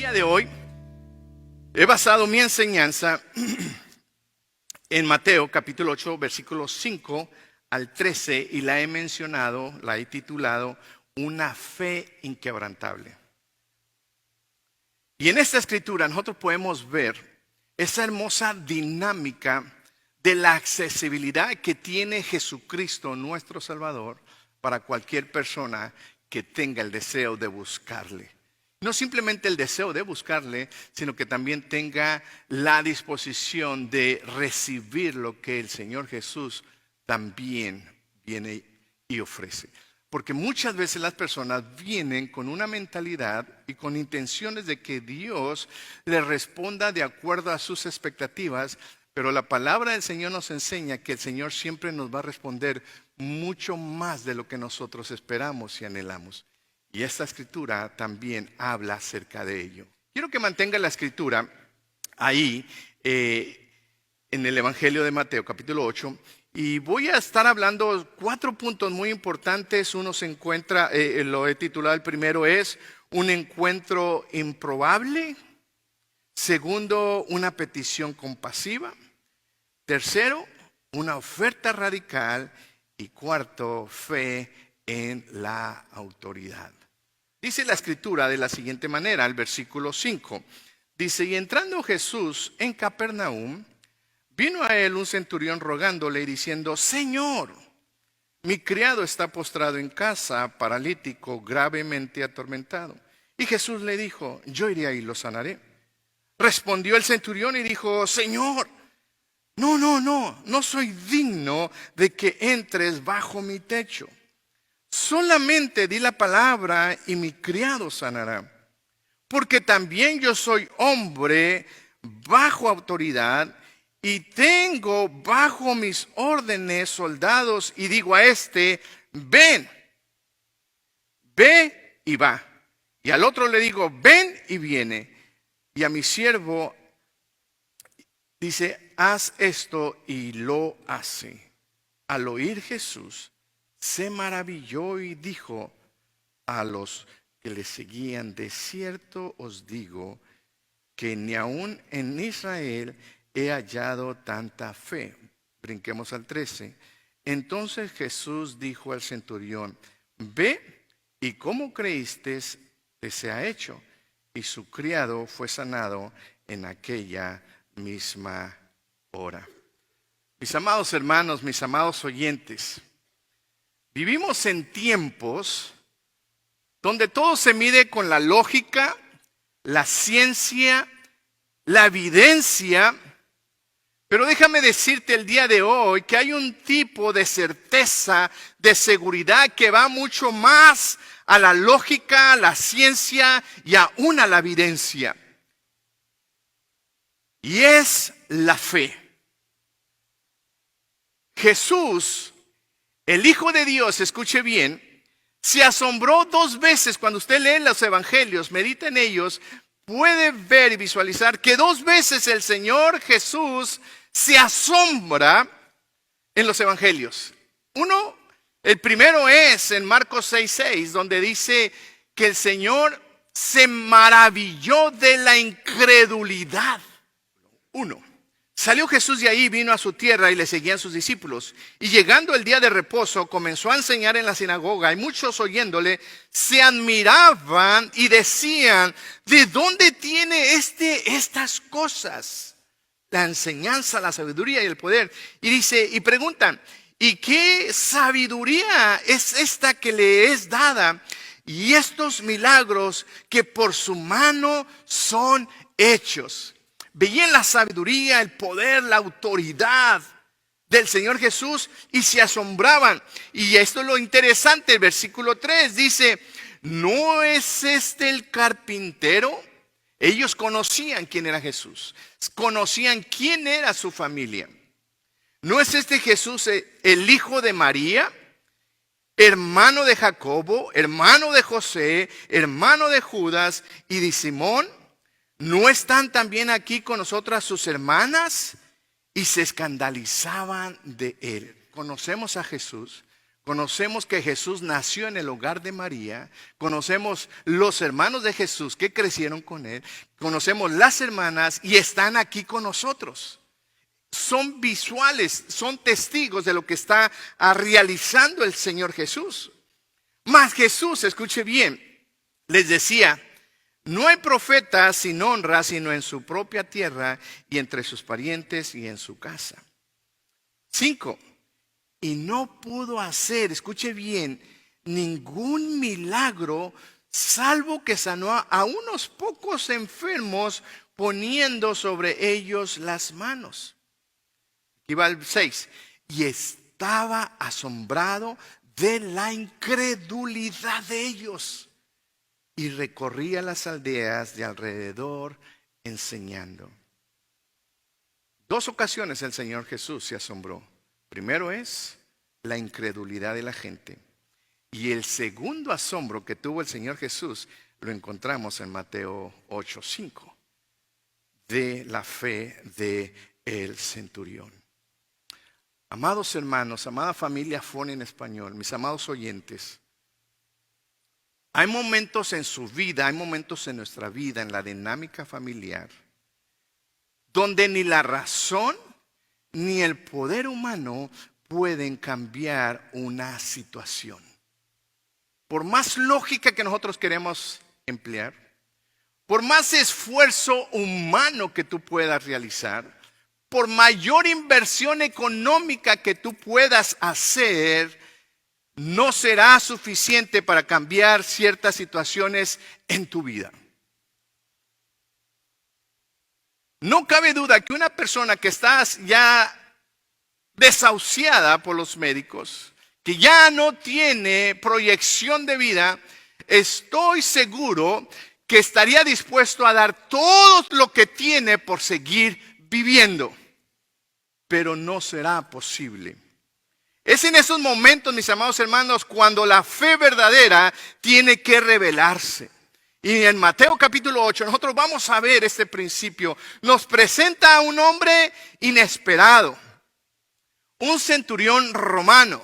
día de hoy he basado mi enseñanza en Mateo capítulo 8, versículos 5 al 13 y la he titulado Una fe inquebrantable. Y en esta escritura nosotros podemos ver esa hermosa dinámica de la accesibilidad que tiene Jesucristo, nuestro Salvador, para cualquier persona que tenga el deseo de buscarle. No simplemente el deseo de buscarle, sino que también tenga la disposición de recibir lo que el Señor Jesús también viene y ofrece. Porque muchas veces las personas vienen con una mentalidad y con intenciones de que Dios les responda de acuerdo a sus expectativas, pero la palabra del Señor nos enseña que el Señor siempre nos va a responder mucho más de lo que nosotros esperamos y anhelamos. Y esta escritura también habla acerca de ello. Quiero que mantenga la escritura ahí en el Evangelio de Mateo, capítulo 8. Y voy a estar hablando 4 puntos muy importantes. Uno se encuentra, lo he titulado, el primero es un encuentro improbable. Segundo, una petición compasiva. Tercero, una oferta radical. Y cuarto, fe en la autoridad. Dice la escritura de la siguiente manera, el versículo 5. Dice, y entrando Jesús en Capernaum, vino a él un centurión rogándole y diciendo, Señor, mi criado está postrado en casa, paralítico, gravemente atormentado. Y Jesús le dijo, yo iré y lo sanaré. Respondió el centurión y dijo, Señor, no soy digno de que entres bajo mi techo. Solamente di la palabra y mi criado sanará. Porque también yo soy hombre bajo autoridad y tengo bajo mis órdenes soldados y digo a este, ven, ve y va. Y al otro le digo, ven y viene. Y a mi siervo dice, haz esto y lo hace. Al oír Jesús, se maravilló y dijo a los que le seguían, de cierto os digo que ni aun en Israel he hallado tanta fe. Brinquemos al 13. Entonces Jesús dijo al centurión, ve y como creíste te sea hecho. Y su criado fue sanado en aquella misma hora. Mis amados hermanos, mis amados oyentes, vivimos en tiempos donde todo se mide con la lógica, la ciencia, la evidencia. Pero déjame decirte el día de hoy que hay un tipo de certeza, de seguridad que va mucho más a la lógica, a la ciencia y aún a la evidencia. Y es la fe. Jesús, el Hijo de Dios, escuche bien, se asombró 2 veces. Cuando usted lee los evangelios, medita en ellos, puede ver y visualizar que 2 veces el Señor Jesús se asombra en los evangelios. El primero es en Marcos 6:6, donde dice que el Señor se maravilló de la incredulidad. Salió Jesús de ahí, vino a su tierra y le seguían sus discípulos. Y llegando el día de reposo, comenzó a enseñar en la sinagoga. Y muchos oyéndole se admiraban y decían, ¿de dónde tiene estas cosas? La enseñanza, la sabiduría y el poder. Y preguntan, ¿y qué sabiduría es esta que le es dada? Y estos milagros que por su mano son hechos. Veían la sabiduría, el poder, la autoridad del Señor Jesús y se asombraban. Y esto es lo interesante, el versículo 3 dice, ¿no es este el carpintero? Ellos conocían quién era Jesús, conocían quién era su familia. ¿No es este Jesús el hijo de María, hermano de Jacobo, hermano de José, hermano de Judas y de Simón? ¿No están también aquí con nosotras sus hermanas? Y se escandalizaban de él. Conocemos a Jesús, Conocemos que Jesús nació en el hogar de María. Conocemos los hermanos de Jesús que crecieron con él. Conocemos las hermanas y están aquí con nosotros. Son visuales, son testigos de lo que está realizando el Señor Jesús. Mas Jesús, escuche bien, les decía: no hay profeta sin honra, sino en su propia tierra y entre sus parientes y en su casa. 5. Y no pudo hacer, escuche bien, ningún milagro, salvo que sanó a unos pocos enfermos poniendo sobre ellos las manos. Aquí va el 6. Y estaba asombrado de la incredulidad de ellos. Y recorría las aldeas de alrededor enseñando. 2 ocasiones el Señor Jesús se asombró. Primero es la incredulidad de la gente. Y el segundo asombro que tuvo el Señor Jesús lo encontramos en Mateo 8:5. De la fe del centurión. Amados hermanos, amada familia Fon en español, mis amados oyentes, hay momentos en su vida, hay momentos en nuestra vida, en la dinámica familiar, donde ni la razón ni el poder humano pueden cambiar una situación. Por más lógica que nosotros queremos emplear, por más esfuerzo humano que tú puedas realizar, por mayor inversión económica que tú puedas hacer, no será suficiente para cambiar ciertas situaciones en tu vida. No cabe duda que una persona que está ya desahuciada por los médicos, que ya no tiene proyección de vida, estoy seguro que estaría dispuesto a dar todo lo que tiene por seguir viviendo. Pero no será posible. Es en esos momentos, mis amados hermanos, cuando la fe verdadera tiene que revelarse. Y en Mateo capítulo 8 nosotros vamos a ver este principio. Nos presenta a un hombre inesperado, un centurión romano,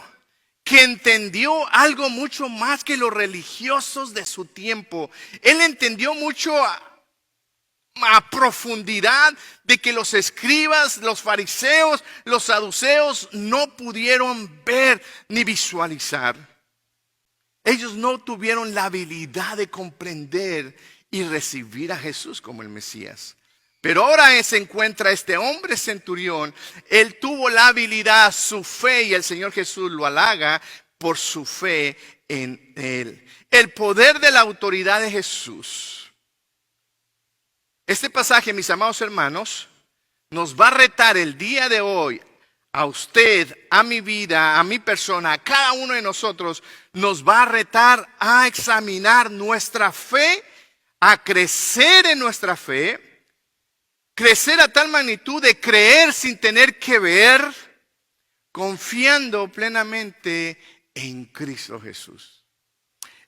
que entendió algo mucho más que los religiosos de su tiempo. Él entendió mucho a profundidad de que los escribas, los fariseos, los saduceos no pudieron ver ni visualizar. Ellos no tuvieron la habilidad de comprender y recibir a Jesús como el Mesías. Pero ahora se encuentra este hombre centurión. Él tuvo la habilidad, su fe, y el Señor Jesús lo halaga por su fe en él. El poder de la autoridad de Jesús. Este pasaje, mis amados hermanos, nos va a retar el día de hoy a usted, a mi vida, a mi persona, a cada uno de nosotros. Nos va a retar a examinar nuestra fe, a crecer en nuestra fe, crecer a tal magnitud de creer sin tener que ver, confiando plenamente en Cristo Jesús.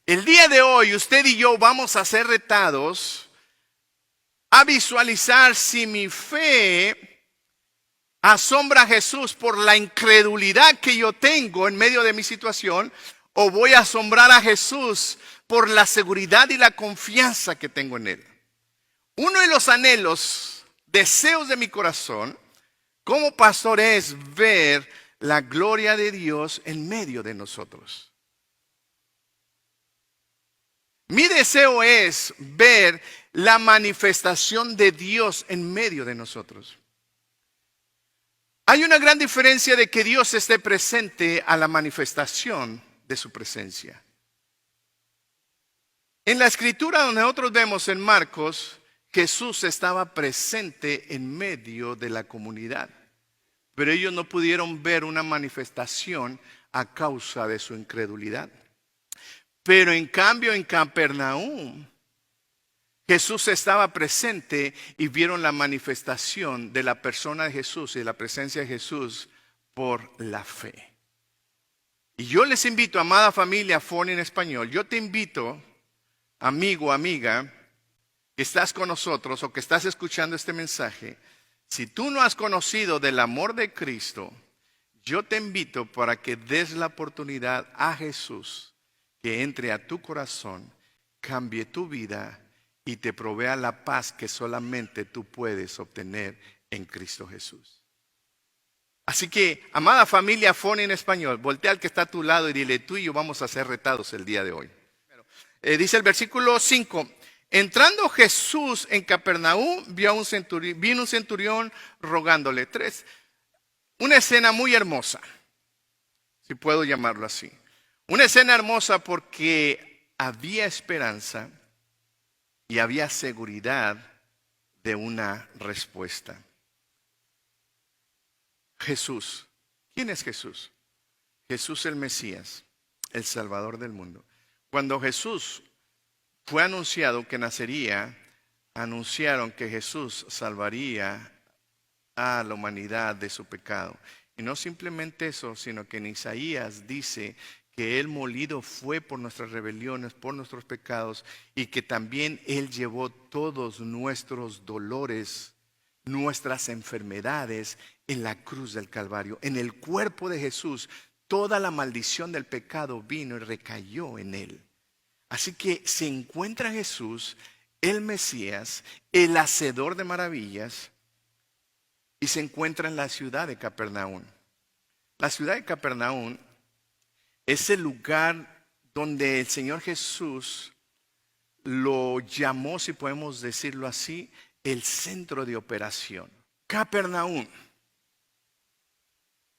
El día de hoy usted y yo vamos a ser retados a visualizar si mi fe asombra a Jesús por la incredulidad que yo tengo en medio de mi situación, o voy a asombrar a Jesús por la seguridad y la confianza que tengo en él. Uno de los anhelos, deseos de mi corazón como pastor es ver la gloria de Dios en medio de nosotros. Mi deseo es ver la manifestación de Dios en medio de nosotros. Hay una gran diferencia de que Dios esté presente a la manifestación de su presencia. En la escritura donde nosotros vemos en Marcos, Jesús estaba presente en medio de la comunidad, pero ellos no pudieron ver una manifestación a causa de su incredulidad. Pero en cambio en Capernaum, Jesús estaba presente y vieron la manifestación de la persona de Jesús y de la presencia de Jesús por la fe. Y yo les invito, amada familia Fon en español, yo te invito, amigo, amiga, que estás con nosotros o que estás escuchando este mensaje, si tú no has conocido del amor de Cristo, Yo te invito para que des la oportunidad a Jesús que entre a tu corazón, cambie tu vida y te provea la paz que solamente tú puedes obtener en Cristo Jesús. Así que, amada familia Phone en español, voltea al que está a tu lado y dile, tú y yo vamos a ser retados el día de hoy. Dice el versículo 5, entrando Jesús en Capernaum, vino un centurión rogándole. 3, una escena muy hermosa, si puedo llamarlo así. Una escena hermosa porque había esperanza y había seguridad de una respuesta. Jesús. ¿Quién es Jesús? Jesús el Mesías, el Salvador del mundo. Cuando Jesús fue anunciado que nacería, anunciaron que Jesús salvaría a la humanidad de su pecado. Y no simplemente eso, sino que en Isaías dice que Él molido fue por nuestras rebeliones, por nuestros pecados, y que también Él llevó todos nuestros dolores, nuestras enfermedades en la cruz del Calvario. En el cuerpo de Jesús, toda la maldición del pecado vino y recayó en Él. Así que se encuentra Jesús, el Mesías, el hacedor de maravillas, y se encuentra en la ciudad de Capernaum. La ciudad de Capernaum es el lugar donde el Señor Jesús lo llamó, si podemos decirlo así, el centro de operación. Capernaum.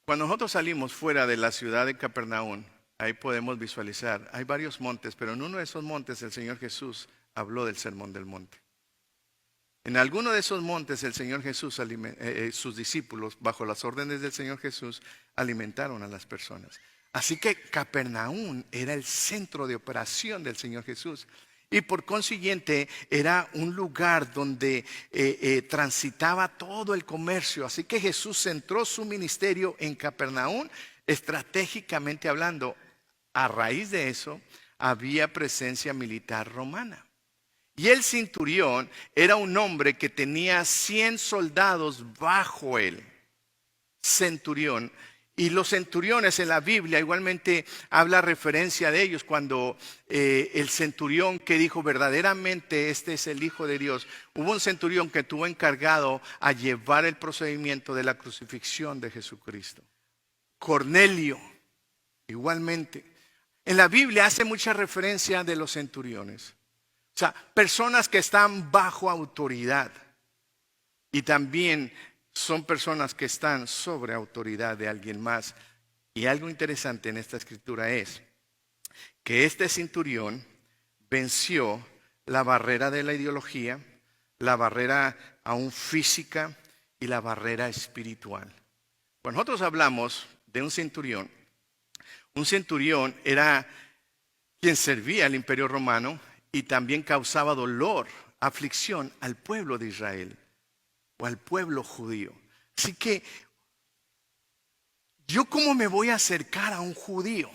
Cuando nosotros salimos fuera de la ciudad de Capernaum, ahí podemos visualizar, hay varios montes, pero en uno de esos montes el Señor Jesús habló del Sermón del Monte. En alguno de esos montes el Señor Jesús, sus discípulos, bajo las órdenes del Señor Jesús, alimentaron a las personas. Así que Capernaum era el centro de operación del Señor Jesús. Y por consiguiente era un lugar donde transitaba todo el comercio. Así que Jesús centró su ministerio en Capernaum, estratégicamente hablando. A raíz de eso había presencia militar romana. Y el centurión era un hombre que tenía 100 soldados bajo él. Centurión. Y los centuriones en la Biblia igualmente habla referencia de ellos cuando el centurión que dijo verdaderamente este es el Hijo de Dios. Hubo un centurión que estuvo encargado a llevar el procedimiento de la crucifixión de Jesucristo. Cornelio, igualmente. En la Biblia hace mucha referencia de los centuriones. O sea, personas que están bajo autoridad y también son personas que están sobre autoridad de alguien más. Y algo interesante en esta escritura es que este centurión venció la barrera de la ideología, la barrera aún física y la barrera espiritual. Cuando nosotros hablamos de un centurión era quien servía al imperio romano y también causaba dolor, aflicción al pueblo de Israel o al pueblo judío. Así que, ¿yo cómo me voy a acercar a un judío?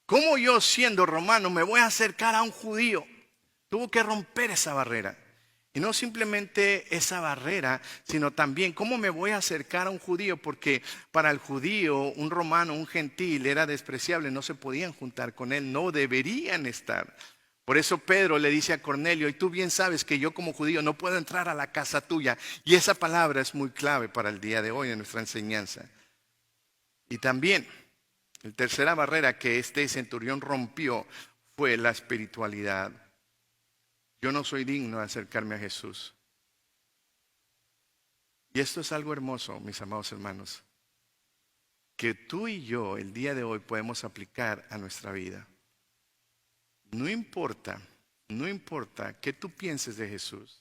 ¿Cómo yo siendo romano me voy a acercar a un judío? Tuvo que romper esa barrera. Y no simplemente esa barrera, sino también cómo me voy a acercar a un judío, porque para el judío, un romano, un gentil era despreciable, no se podían juntar con él, no deberían estar. Por eso Pedro le dice a Cornelio, y tú bien sabes que yo como judío no puedo entrar a la casa tuya. Y esa palabra es muy clave para el día de hoy en nuestra enseñanza. Y también, la tercera barrera que este centurión rompió fue la espiritualidad. Yo no soy digno de acercarme a Jesús. Y esto es algo hermoso, mis amados hermanos, que tú y yo el día de hoy podemos aplicar a nuestra vida. No importa qué tú pienses de Jesús.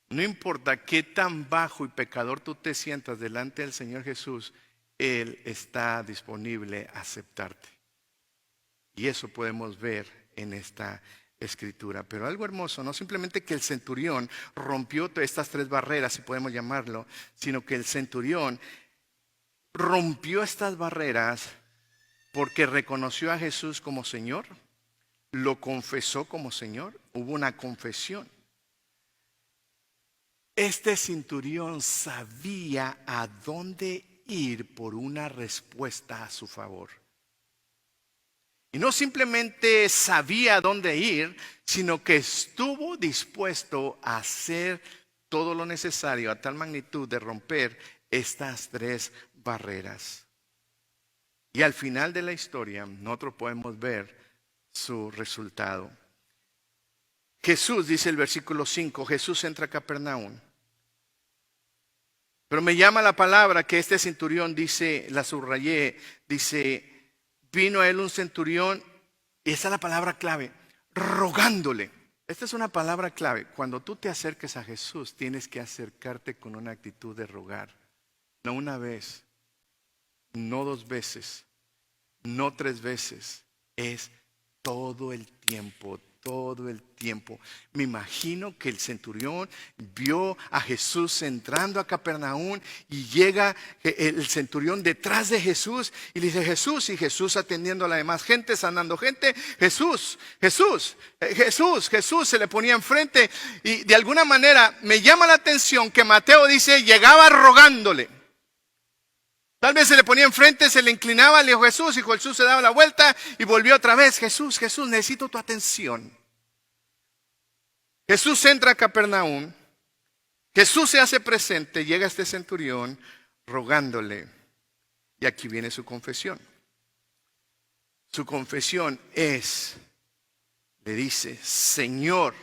No importa qué tan bajo y pecador tú te sientas delante del Señor Jesús, Él está disponible a aceptarte. Y eso podemos ver en esta escritura. Pero algo hermoso, no simplemente que el centurión rompió estas 3 barreras, si podemos llamarlo, sino que el centurión rompió estas barreras porque reconoció a Jesús como Señor. Lo confesó como Señor, hubo una confesión. Este centurión sabía a dónde ir por una respuesta a su favor. Y no simplemente sabía dónde ir, sino que estuvo dispuesto a hacer todo lo necesario a tal magnitud de romper estas tres barreras. Y al final de la historia, nosotros podemos ver su resultado. Jesús, dice el versículo 5, Jesús entra a Capernaum. Pero me llama la palabra que este centurión dice, la subrayé, dice, vino a él un centurión, y esa es la palabra clave, rogándole. Esta es una palabra clave. Cuando tú te acerques a Jesús, tienes que acercarte con una actitud de rogar. No una vez, no dos veces, no tres veces, es todo el tiempo, todo el tiempo. Me imagino que el centurión vio a Jesús entrando a Capernaum y llega el centurión detrás de Jesús y le dice Jesús, y Jesús atendiendo a la demás gente, sanando gente. Jesús, Jesús, Jesús, Jesús se le ponía enfrente y de alguna manera me llama la atención que Mateo dice llegaba rogándole. Tal vez se le ponía enfrente, se le inclinaba, le dijo Jesús, y Jesús se daba la vuelta y volvió otra vez. Jesús, Jesús, necesito tu atención. Jesús entra a Capernaum, Jesús se hace presente, llega este centurión rogándole. Y aquí viene su confesión. Su confesión es, le dice, Señor.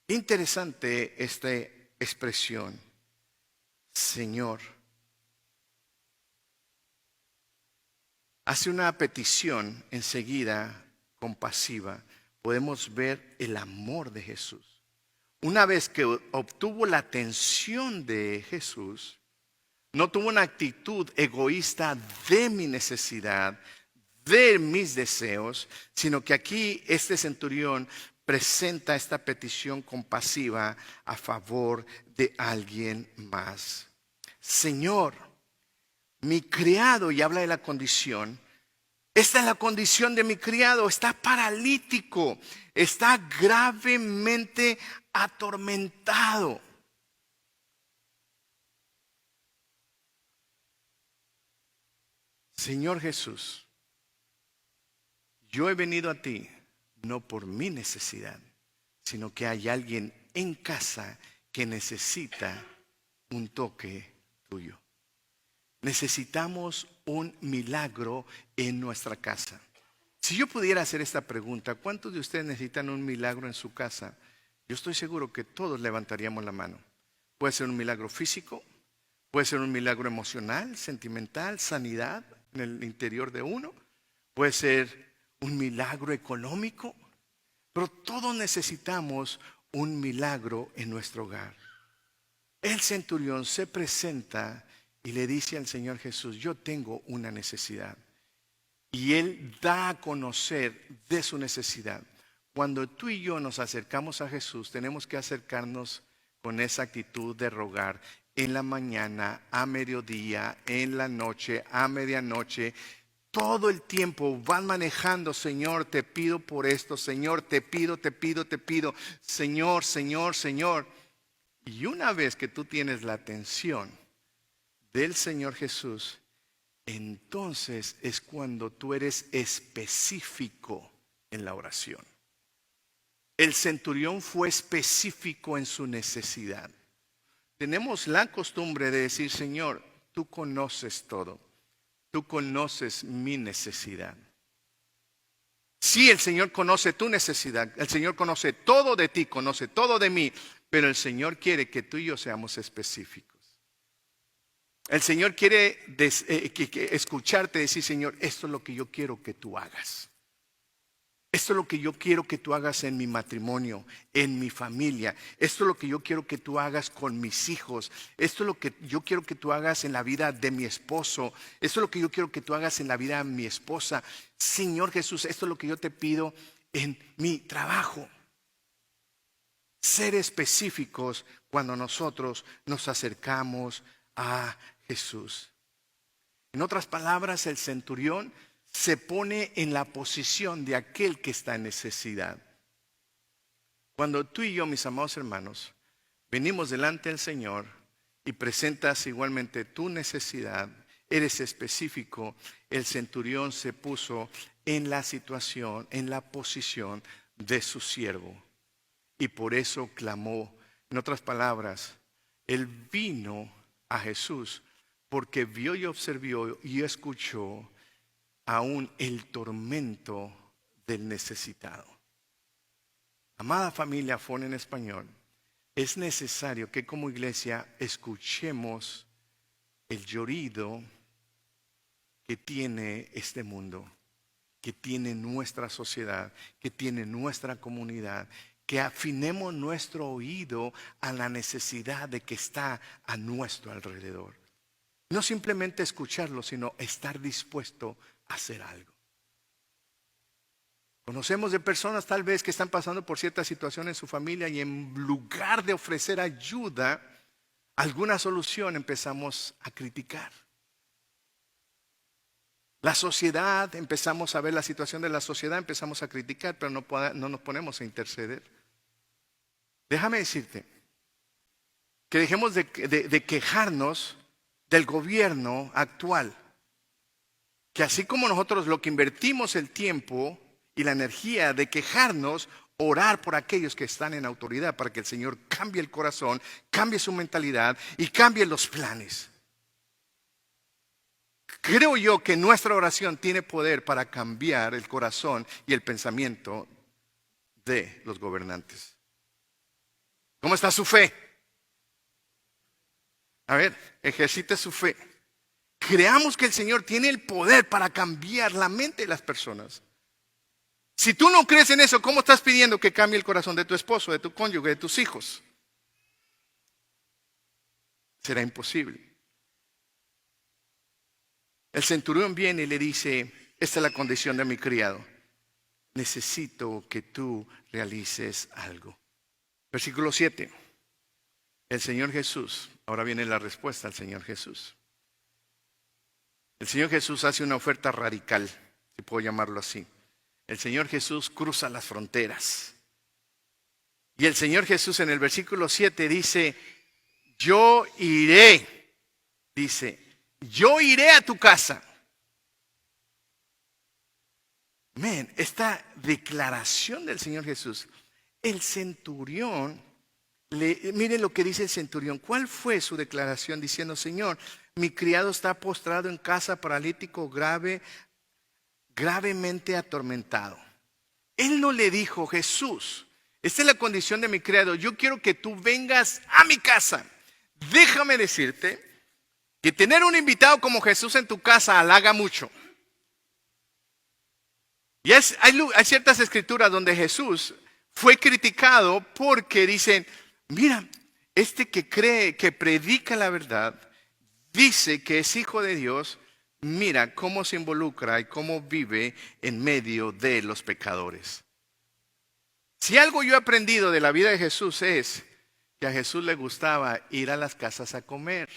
Interesante esta expresión, Señor. Hace una petición enseguida compasiva. Podemos ver el amor de Jesús. Una vez que obtuvo la atención de Jesús, no tuvo una actitud egoísta de mi necesidad, de mis deseos, sino que aquí este centurión presenta esta petición compasiva a favor de alguien más. Señor, mi criado, y habla de la condición, esta es la condición de mi criado, está paralítico, está gravemente atormentado. Señor Jesús, yo he venido a ti no por mi necesidad, sino que hay alguien en casa que necesita un toque tuyo. Necesitamos un milagro en nuestra casa. Si yo pudiera hacer esta pregunta, ¿cuántos de ustedes necesitan un milagro en su casa? Yo estoy seguro que todos levantaríamos la mano. Puede ser un milagro físico, puede ser un milagro emocional, sentimental, sanidad en el interior de uno, puede ser un milagro económico, pero todos necesitamos un milagro en nuestro hogar. El centurión se presenta y le dice al Señor Jesús, yo tengo una necesidad. Y Él da a conocer de su necesidad. Cuando tú y yo nos acercamos a Jesús, tenemos que acercarnos con esa actitud de rogar en la mañana, a mediodía, en la noche, a medianoche. Todo el tiempo van manejando, Señor, te pido por esto, Señor, te pido, Señor, Señor, Señor. Y una vez que tú tienes la atención del Señor Jesús, entonces es cuando tú eres específico en la oración. El centurión fue específico en su necesidad. Tenemos la costumbre de decir, Señor, tú conoces todo. Tú conoces mi necesidad. Sí, el Señor conoce tu necesidad. El Señor conoce todo de ti, conoce todo de mí. Pero el Señor quiere que tú y yo seamos específicos. El Señor quiere escucharte decir, Señor, esto es lo que yo quiero que tú hagas. Esto es lo que yo quiero que tú hagas en mi matrimonio, en mi familia. Esto es lo que yo quiero que tú hagas con mis hijos. Esto es lo que yo quiero que tú hagas en la vida de mi esposo. Esto es lo que yo quiero que tú hagas en la vida de mi esposa. Señor Jesús, esto es lo que yo te pido en mi trabajo. Ser específicos cuando nosotros nos acercamos a Jesús. En otras palabras, el centurión se pone en la posición de aquel que está en necesidad. Cuando tú y yo, mis amados hermanos, venimos delante del Señor y presentas igualmente tu necesidad, eres específico, el centurión se puso en la situación, en la posición de su siervo. Y por eso clamó. En otras palabras, él vino a Jesús porque vio y observó y escuchó aún el tormento del necesitado. Amada familia Fon en español, es necesario que como iglesia escuchemos el llorido que tiene este mundo, que tiene nuestra sociedad, que tiene nuestra comunidad, que afinemos nuestro oído a la necesidad de que está a nuestro alrededor. No simplemente escucharlo, sino estar dispuesto a hacer algo. Conocemos de personas tal vez que están pasando por cierta situación en su familia y en lugar de ofrecer ayuda, alguna solución, empezamos a criticar. La sociedad, empezamos a ver la situación de la sociedad, empezamos a criticar, pero no nos ponemos a interceder. Déjame decirte que dejemos de quejarnos del gobierno actual. Que así como nosotros lo que invertimos el tiempo y la energía de quejarnos, orar por aquellos que están en autoridad para que el Señor cambie el corazón, cambie su mentalidad y cambie los planes. Creo yo que nuestra oración tiene poder para cambiar el corazón y el pensamiento de los gobernantes. ¿Cómo está su fe? A ver, ejercite su fe. Creamos que el Señor tiene el poder para cambiar la mente de las personas. Si tú no crees en eso, ¿cómo estás pidiendo que cambie el corazón de tu esposo, de tu cónyuge, de tus hijos? Será imposible. El centurión viene y le dice, esta es la condición de mi criado. Necesito que tú realices algo. Versículo 7. El Señor Jesús, ahora viene la respuesta al Señor Jesús. El Señor Jesús hace una oferta radical, si puedo llamarlo así. El Señor Jesús cruza las fronteras. Y el Señor Jesús en el versículo 7 dice, yo iré, yo iré a tu casa. Amén. Esta declaración del Señor Jesús, el centurión, miren lo que dice el centurión. ¿Cuál fue su declaración? Diciendo, Señor, mi criado está postrado en casa, paralítico, gravemente atormentado. Él no le dijo, Jesús, esta es la condición de mi criado, yo quiero que tú vengas a mi casa. Déjame decirte que tener un invitado como Jesús en tu casa halaga mucho. Y hay ciertas escrituras donde Jesús fue criticado porque dicen, mira, este que cree, que predica la verdad, dice que es hijo de Dios, mira cómo se involucra y cómo vive en medio de los pecadores. Si algo yo he aprendido de la vida de Jesús es que a Jesús le gustaba ir a las casas a comer.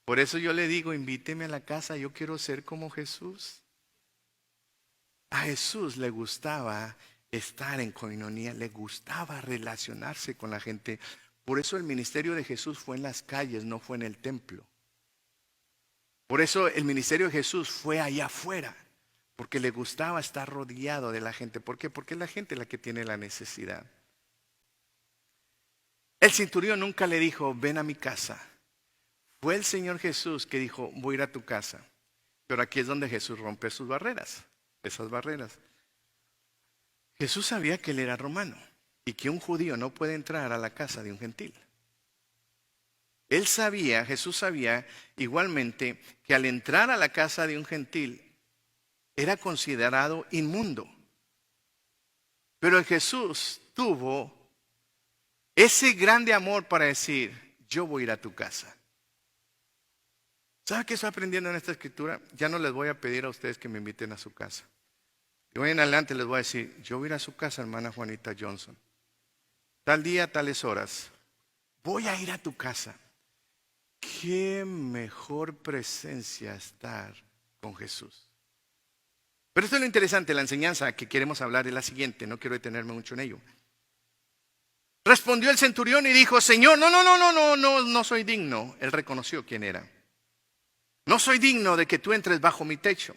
Por eso yo le digo, invíteme a la casa, yo quiero ser como Jesús. A Jesús le gustaba estar en coinonía, le gustaba relacionarse con la gente. Por eso el ministerio de Jesús fue en las calles, no fue en el templo. Por eso el ministerio de Jesús fue allá afuera, porque le gustaba estar rodeado de la gente. ¿Por qué? Porque es la gente la que tiene la necesidad. El centurión nunca le dijo, ven a mi casa. Fue el Señor Jesús que dijo, voy a ir a tu casa. Pero aquí es donde Jesús rompe sus barreras, esas barreras. Jesús sabía que él era romano y que un judío no puede entrar a la casa de un gentil. Él sabía, Jesús sabía igualmente que al entrar a la casa de un gentil era considerado inmundo. Pero Jesús tuvo ese grande amor para decir, yo voy a ir a tu casa. ¿Sabe qué estoy aprendiendo en esta escritura? Ya no les voy a pedir a ustedes que me inviten a su casa. De hoy en adelante les voy a decir, yo voy a ir a su casa, hermana Juanita Johnson. Tal día, tales horas. Voy a ir a tu casa. Qué mejor presencia estar con Jesús. Pero esto es lo interesante, la enseñanza que queremos hablar es la siguiente, no quiero detenerme mucho en ello. Respondió el centurión y dijo, Señor, no soy digno. Él reconoció quién era. No soy digno de que tú entres bajo mi techo.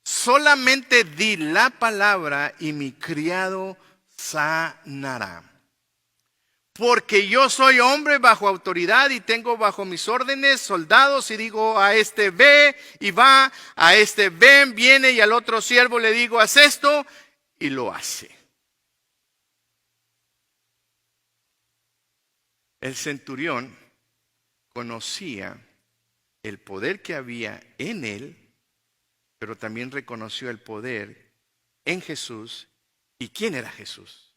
Solamente di la palabra y mi criado sanará. Porque yo soy hombre bajo autoridad y tengo bajo mis órdenes soldados y digo a este ve y va, a este ven, viene y al otro siervo le digo haz esto y lo hace. El centurión conocía el poder que había en él, pero también reconoció el poder en Jesús y quién era Jesús.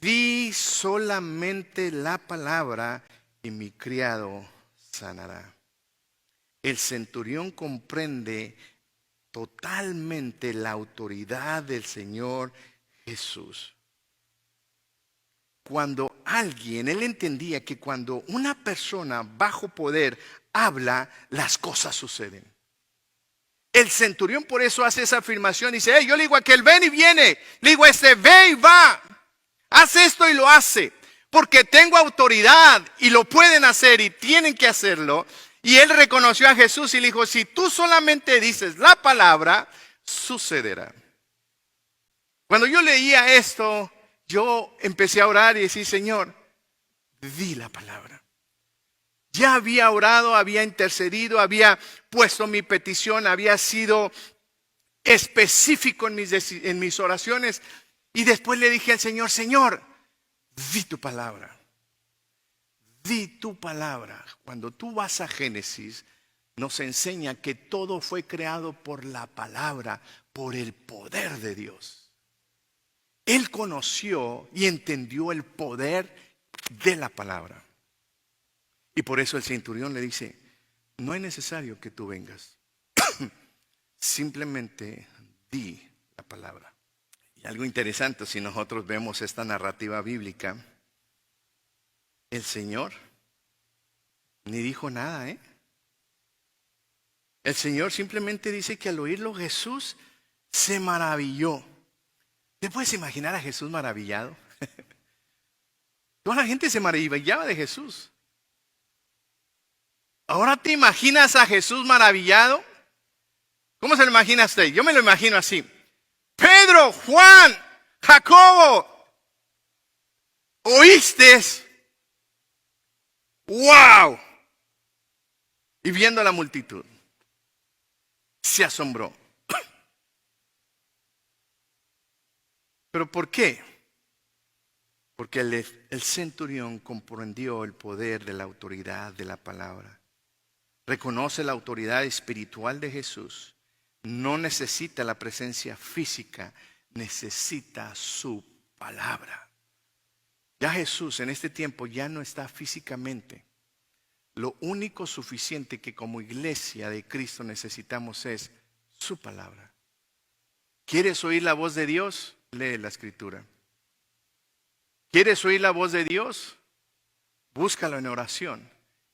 Di solamente la palabra y mi criado sanará. El centurión comprende totalmente la autoridad del Señor Jesús. Cuando alguien, él entendía que cuando una persona bajo poder habla, las cosas suceden. El centurión por eso hace esa afirmación. Dice, yo le digo a aquel ven y viene. Le digo a este ve y va. Haz esto y lo hace. Porque tengo autoridad y lo pueden hacer y tienen que hacerlo. Y él reconoció a Jesús y le dijo, si tú solamente dices la palabra, sucederá. Cuando yo leía esto, yo empecé a orar y decir, Señor, di la palabra. Ya había orado, había intercedido, había puesto mi petición, había sido específico en mis oraciones. Y después le dije al Señor, Señor, di tu palabra. Di tu palabra. Cuando tú vas a Génesis, nos enseña que todo fue creado por la palabra, por el poder de Dios. Él conoció y entendió el poder de la palabra. Y por eso el centurión le dice, no es necesario que tú vengas. Simplemente di la palabra. Y algo interesante, si nosotros vemos esta narrativa bíblica, el Señor ni dijo nada, El Señor simplemente dice que al oírlo Jesús se maravilló. ¿Te puedes imaginar a Jesús maravillado? Toda la gente se maravillaba de Jesús. ¿Ahora te imaginas a Jesús maravillado? ¿Cómo se lo imagina usted? Yo me lo imagino así. Pedro, Juan, Jacobo, ¿oíste? ¡Wow! Y viendo a la multitud, se asombró. ¿Pero por qué? Porque el centurión comprendió el poder de la autoridad de la palabra. Reconoce la autoridad espiritual de Jesús. No necesita la presencia física, necesita su palabra. Ya Jesús en este tiempo ya no está físicamente. Lo único suficiente que como iglesia de Cristo necesitamos es su palabra. ¿Quieres oír la voz de Dios? Lee la Escritura. ¿Quieres oír la voz de Dios? Búscalo en oración.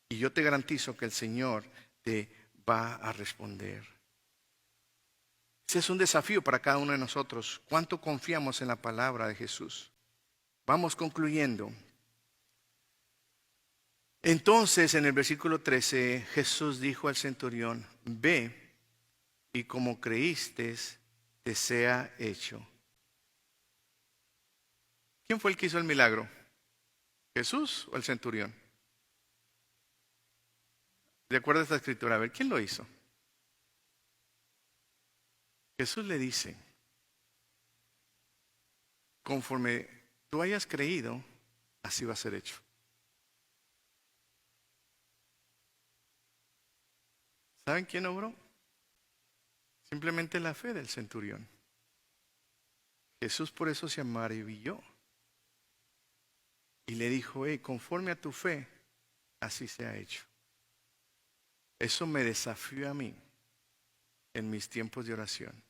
Y yo te garantizo que el Señor te va a responder. Ese es un desafío para cada uno de nosotros. ¿Cuánto confiamos en la palabra de Jesús? Vamos concluyendo. Entonces, en el versículo 13, Jesús dijo al centurión, ve y como creíste, te sea hecho. ¿Quién fue el que hizo el milagro? ¿Jesús o el centurión? De acuerdo a esta escritura, a ver, ¿quién lo hizo? Jesús le dice, conforme tú hayas creído, así va a ser hecho. ¿Saben quién obró? Simplemente la fe del centurión. Jesús por eso se maravilló. Y le dijo, conforme a tu fe, así se ha hecho. Eso me desafió a mí en mis tiempos de oración.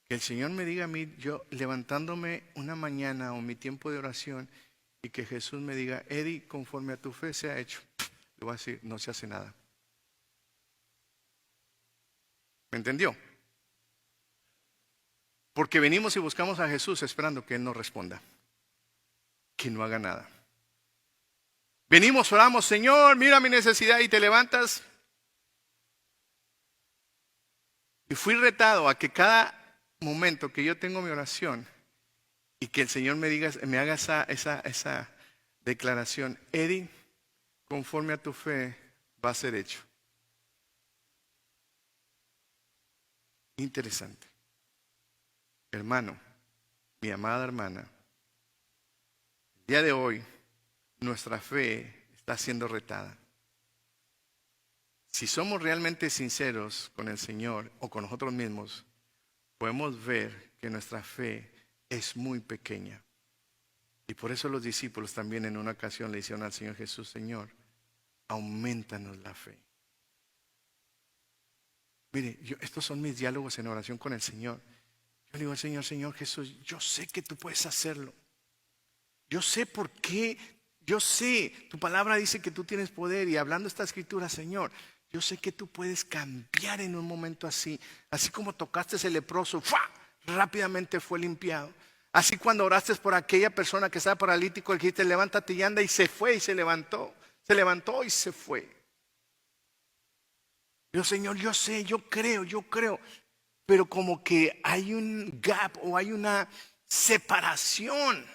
Que el Señor me diga a mí, yo levantándome una mañana o mi tiempo de oración, y que Jesús me diga, Eddie, conforme a tu fe se ha hecho. Le voy a decir, no se hace nada. ¿Me entendió? Porque venimos y buscamos a Jesús esperando que Él nos responda, que no haga nada. Venimos, oramos, Señor, mira mi necesidad, y te levantas. Y fui retado a que cada momento que yo tengo mi oración y que el Señor me haga esa declaración, Eddie, conforme a tu fe va a ser hecho. Interesante. Hermano, mi amada hermana, el día de hoy nuestra fe está siendo retada. Si somos realmente sinceros con el Señor o con nosotros mismos, podemos ver que nuestra fe es muy pequeña. Y por eso los discípulos también en una ocasión le dijeron al Señor Jesús, Señor, aumentanos la fe. Mire, estos son mis diálogos en oración con el Señor. Yo le digo al Señor, Señor Jesús, yo sé que tú puedes hacerlo. Yo sé por qué, yo sé, tu palabra dice que tú tienes poder, y hablando esta escritura, Señor, yo sé que tú puedes cambiar en un momento así. Así como tocaste ese leproso, ¡fua!, rápidamente fue limpiado. Así cuando oraste por aquella persona que estaba paralítico, dijiste, levántate y anda, y se fue y se levantó. Se levantó y se fue. Yo, Señor, yo sé, yo creo. Pero como que hay un gap o hay una separación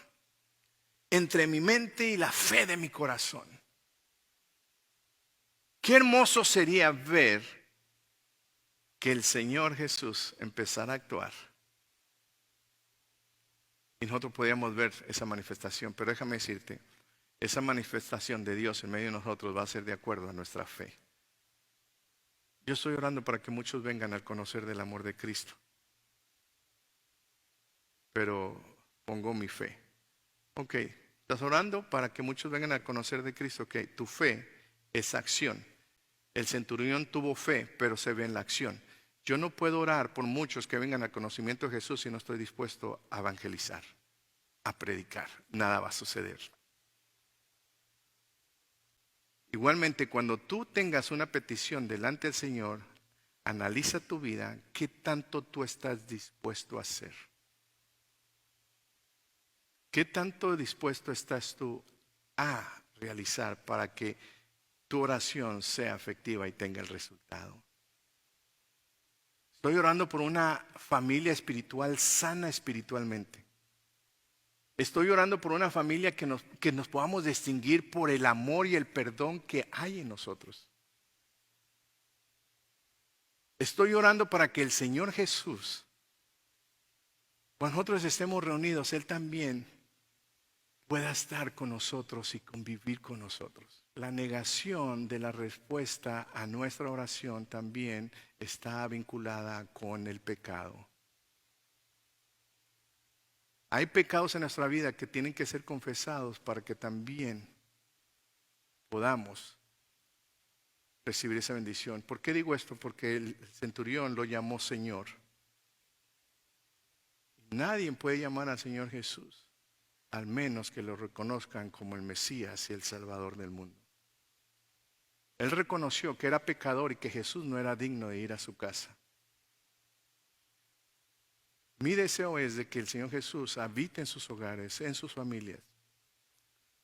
entre mi mente y la fe de mi corazón. Qué hermoso sería ver que el Señor Jesús empezara a actuar. Y nosotros podíamos ver esa manifestación. Pero déjame decirte, esa manifestación de Dios en medio de nosotros va a ser de acuerdo a nuestra fe. Yo estoy orando para que muchos vengan al conocer del amor de Cristo. Pero pongo mi fe. Ok, estás orando para que muchos vengan al conocer de Cristo. Ok, tu fe es acción. El centurión tuvo fe, pero se ve en la acción. Yo no puedo orar por muchos que vengan al conocimiento de Jesús si no estoy dispuesto a evangelizar, a predicar. Nada va a suceder. Igualmente, cuando tú tengas una petición delante del Señor, analiza tu vida, qué tanto tú estás dispuesto a hacer. ¿Qué tanto dispuesto estás tú a realizar para que tu oración sea efectiva y tenga el resultado? Estoy orando por una familia espiritual sana espiritualmente. Estoy orando por una familia que nos podamos distinguir por el amor y el perdón que hay en nosotros. Estoy orando para que el Señor Jesús, cuando nosotros estemos reunidos, Él también pueda estar con nosotros y convivir con nosotros. La negación de la respuesta a nuestra oración también está vinculada con el pecado. Hay pecados en nuestra vida que tienen que ser confesados para que también podamos recibir esa bendición. ¿Por qué digo esto? Porque el centurión lo llamó Señor. Nadie puede llamar al Señor Jesús al menos que lo reconozcan como el Mesías y el Salvador del mundo. Él reconoció que era pecador y que Jesús no era digno de ir a su casa. Mi deseo es de que el Señor Jesús habite en sus hogares, en sus familias.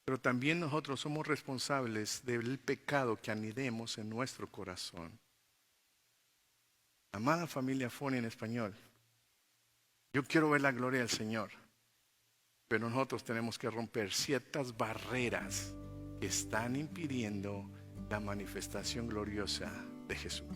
Pero también nosotros somos responsables del pecado que anidemos en nuestro corazón. Amada familia Foni en español, yo quiero ver la gloria del Señor. Pero nosotros tenemos que romper ciertas barreras que están impidiendo la manifestación gloriosa de Jesús.